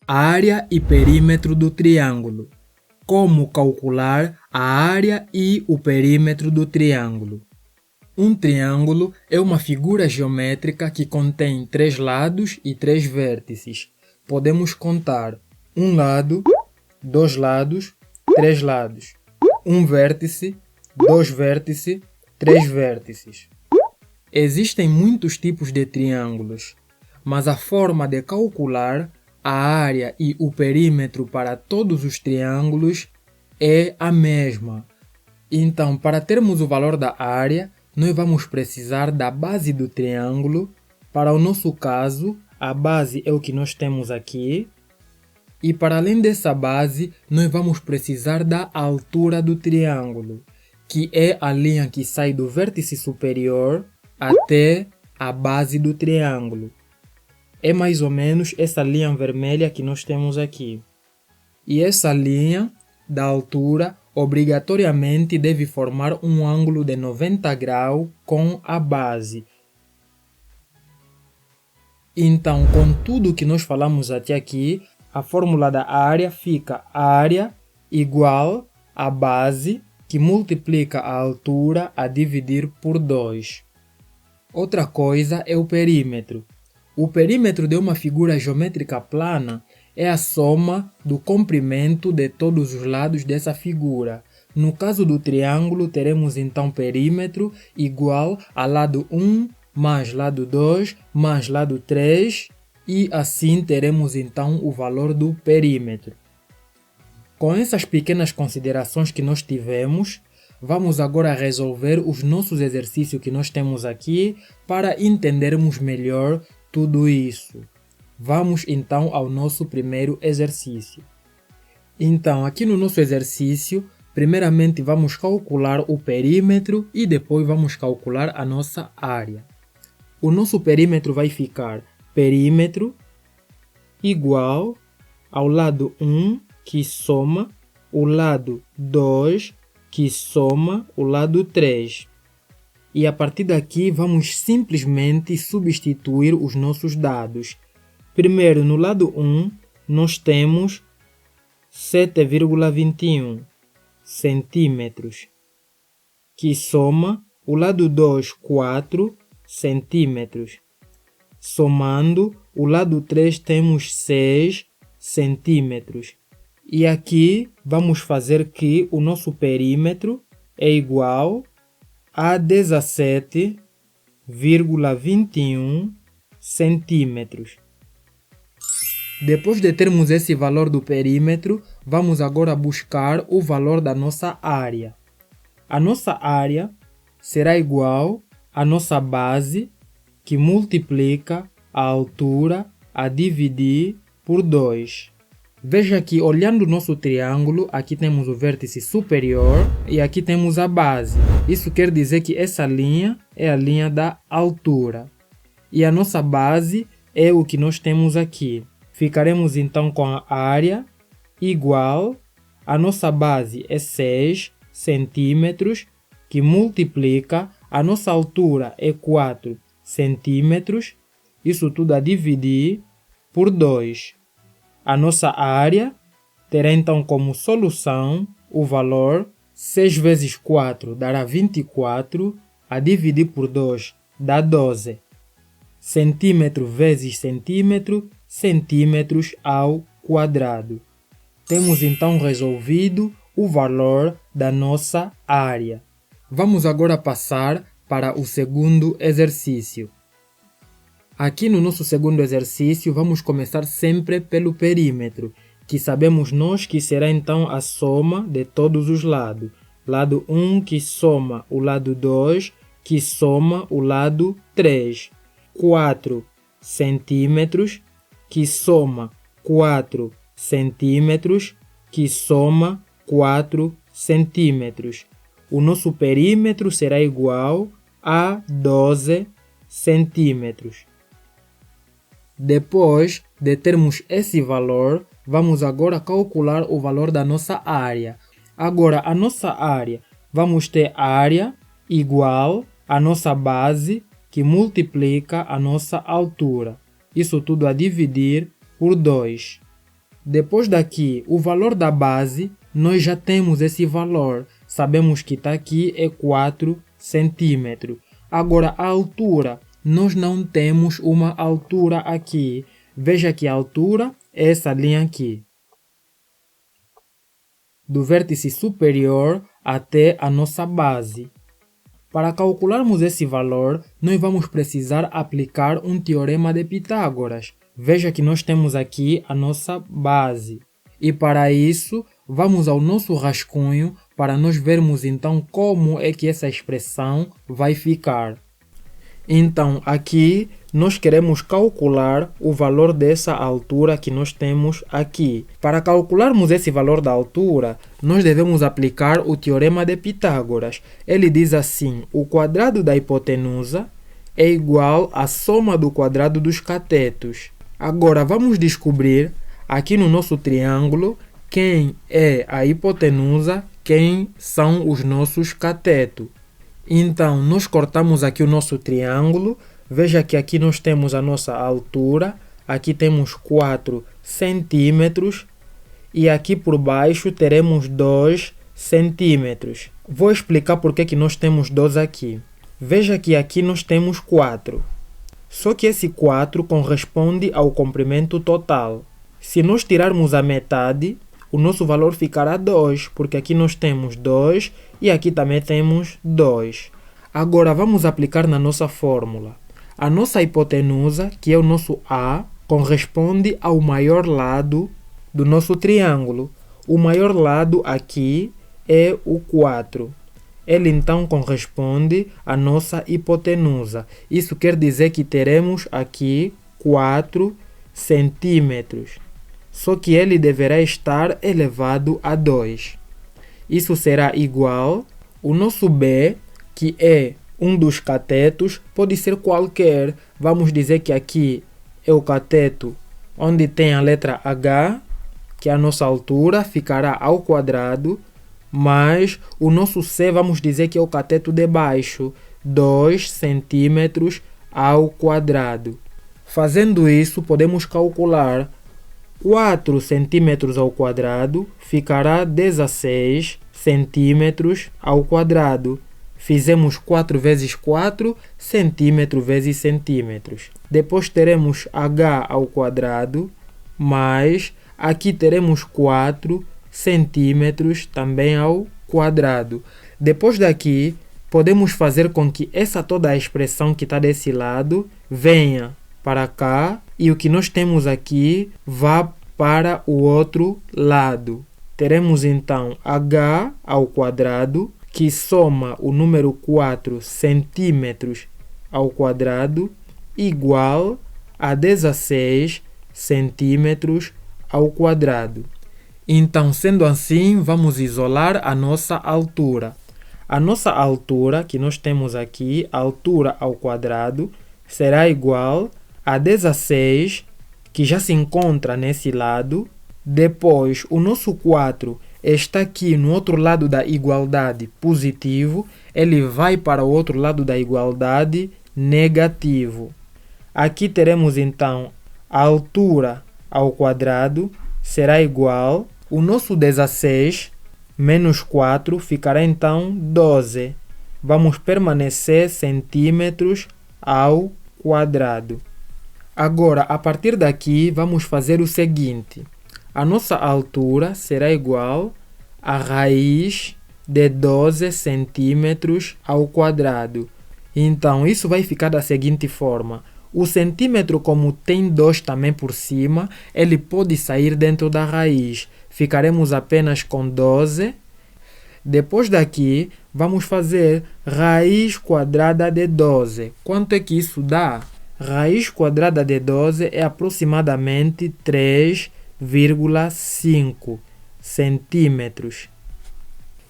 Área e perímetro do triângulo. Como calcular a área e o perímetro do triângulo? Um triângulo é uma figura geométrica que contém 3 lados e 3 vértices. Podemos contar um lado, 2 lados, 3 lados, um vértice, 2 vértices, 3 vértices. Existem muitos tipos de triângulos, mas a forma de calcular a área e o perímetro para todos os triângulos é a mesma. Então, para termos o valor da área, nós vamos precisar da base do triângulo. Para o nosso caso, a base é o que nós temos aqui. E para além dessa base, nós vamos precisar da altura do triângulo, que é a linha que sai do vértice superior até a base do triângulo. É mais ou menos essa linha vermelha que nós temos aqui. E essa linha da altura obrigatoriamente deve formar um ângulo de 90 graus com a base. Então, com tudo que nós falamos até aqui, a fórmula da área fica área igual a base que multiplica a altura a dividir por 2. Outra coisa é o perímetro. O perímetro de uma figura geométrica plana é a soma do comprimento de todos os lados dessa figura. No caso do triângulo, teremos então perímetro igual a lado 1 mais lado 2 mais lado 3 e assim teremos então o valor do perímetro. Com essas pequenas considerações que nós tivemos, vamos agora resolver os nossos exercícios que nós temos aqui para entendermos melhor tudo isso. Vamos então ao nosso primeiro exercício. Então, aqui no nosso exercício, primeiramente vamos calcular o perímetro e depois vamos calcular a nossa área. O nosso perímetro vai ficar perímetro igual ao lado 1 que soma o lado 2 que soma o lado 3. E a partir daqui vamos simplesmente substituir os nossos dados. Primeiro, no lado 1, nós temos 7,21 centímetros, que soma o lado 2, 4 centímetros. Somando, o lado 3 temos 6 centímetros. E aqui vamos fazer que o nosso perímetro é igual a 17,21 centímetros. Depois de termos esse valor do perímetro, vamos agora buscar o valor da nossa área. A nossa área será igual à nossa base, que multiplica a altura a dividir por 2. Veja que, olhando o nosso triângulo, aqui temos o vértice superior e aqui temos a base. Isso quer dizer que essa linha é a linha da altura. E a nossa base é o que nós temos aqui. Ficaremos então com a área igual, a nossa base é 6 centímetros, que multiplica, a nossa altura é 4 centímetros, isso tudo a dividir por 2. A nossa área terá então como solução o valor 6 vezes 4 dará 24, a dividir por 2 dá 12. Centímetro vezes centímetro, centímetros ao quadrado. Temos então resolvido o valor da nossa área. Vamos agora passar para o segundo exercício. Aqui no nosso segundo exercício, vamos começar sempre pelo perímetro, que sabemos nós que será então a soma de todos os lados. Lado 1 que soma o lado 2, que soma o lado 3. 4 centímetros, que soma 4 centímetros, que soma 4 centímetros. O nosso perímetro será igual a 12 centímetros. Depois de termos esse valor, vamos agora calcular o valor da nossa área. Agora, a nossa área, vamos ter área igual à nossa base, que multiplica a nossa altura. Isso tudo a dividir por 2. Depois daqui, o valor da base, nós já temos esse valor. Sabemos que está aqui é 4 centímetros. Agora, a altura, nós não temos uma altura aqui. Veja que a altura é essa linha aqui. Do vértice superior até a nossa base. Para calcularmos esse valor, nós vamos precisar aplicar um teorema de Pitágoras. Veja que nós temos aqui a nossa base. E para isso, vamos ao nosso rascunho para nós vermos então como é que essa expressão vai ficar. Então, aqui nós queremos calcular o valor dessa altura que nós temos aqui. Para calcularmos esse valor da altura, nós devemos aplicar o teorema de Pitágoras. Ele diz assim: o quadrado da hipotenusa é igual à soma do quadrado dos catetos. Agora, vamos descobrir aqui no nosso triângulo quem é a hipotenusa, quem são os nossos catetos. Então, nós cortamos aqui o nosso triângulo. Veja que aqui nós temos a nossa altura. Aqui temos 4 centímetros. E aqui por baixo teremos 2 centímetros. Vou explicar por que nós temos 2 aqui. Veja que aqui nós temos 4. Só que esse 4 corresponde ao comprimento total. Se nós tirarmos a metade, o nosso valor ficará 2, porque aqui nós temos 2 e aqui também temos 2. Agora vamos aplicar na nossa fórmula. A nossa hipotenusa, que é o nosso A, corresponde ao maior lado do nosso triângulo. O maior lado aqui é o 4. Ele então corresponde à nossa hipotenusa. Isso quer dizer que teremos aqui 4 centímetros. Só que ele deverá estar elevado a 2. Isso será igual, o nosso B, que é um dos catetos, pode ser qualquer. Vamos dizer que aqui é o cateto onde tem a letra H, que é a nossa altura, ficará ao quadrado, mas o nosso C, vamos dizer que é o cateto de baixo, 2 centímetros ao quadrado. Fazendo isso, podemos calcular 4 centímetros ao quadrado ficará 16 centímetros ao quadrado. Fizemos 4 vezes 4, centímetro vezes centímetros. Depois teremos h ao quadrado, mais aqui teremos 4 centímetros também ao quadrado. Depois daqui, podemos fazer com que essa toda a expressão que está desse lado venha para cá e o que nós temos aqui vá para o outro lado. Teremos então h ao quadrado, que soma o número 4 centímetros ao quadrado, igual a 16 centímetros ao quadrado. Então, sendo assim, vamos isolar a nossa altura. A nossa altura, que nós temos aqui, a altura ao quadrado, será igual a 16, que já se encontra nesse lado. Depois, o nosso 4 está aqui no outro lado da igualdade positivo, ele vai para o outro lado da igualdade negativo. Aqui teremos então a altura ao quadrado será igual, o nosso 16 menos 4 ficará então 12. Vamos permanecer centímetros ao quadrado. Agora, a partir daqui, vamos fazer o seguinte. A nossa altura será igual a raiz de 12 centímetros ao quadrado. Então, isso vai ficar da seguinte forma. O centímetro, como tem 2 também por cima, ele pode sair dentro da raiz. Ficaremos apenas com 12. Depois daqui, vamos fazer raiz quadrada de 12. Quanto é que isso dá? Raiz quadrada de 12 é aproximadamente 3,5 centímetros.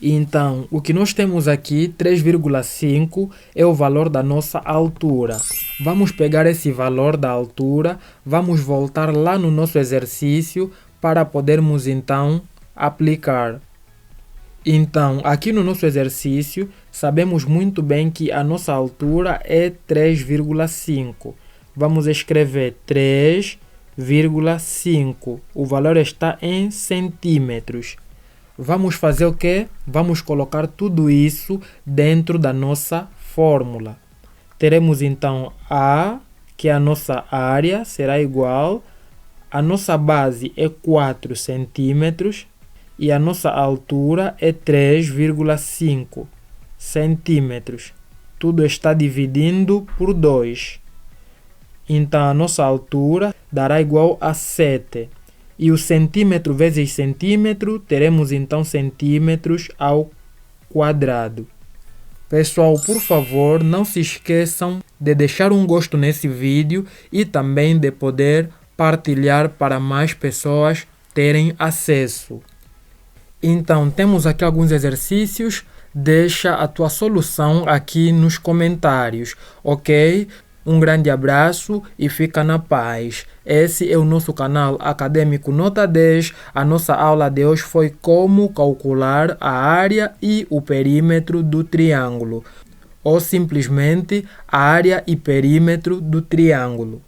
Então, o que nós temos aqui, 3,5, é o valor da nossa altura. Vamos pegar esse valor da altura, vamos voltar lá no nosso exercício para podermos então aplicar. Então, aqui no nosso exercício, sabemos muito bem que a nossa altura é 3,5. Vamos escrever 3 3,5. O valor está em centímetros. Vamos fazer o quê? Vamos colocar tudo isso dentro da nossa fórmula. Teremos então A, que é a nossa área, será igual. A nossa base é 4 centímetros e a nossa altura é 3,5 centímetros. Tudo está dividindo por 2. Então, a nossa altura dará igual a 7. E o centímetro vezes centímetro, teremos então centímetros ao quadrado. Pessoal, por favor, não se esqueçam de deixar um gosto nesse vídeo e também de poder partilhar para mais pessoas terem acesso. Então, temos aqui alguns exercícios. Deixa a tua solução aqui nos comentários, ok? Um grande abraço e fica na paz. Esse é o nosso canal Acadêmico Nota 10. A nossa aula de hoje foi como calcular a área e o perímetro do triângulo, ou simplesmente a área e perímetro do triângulo.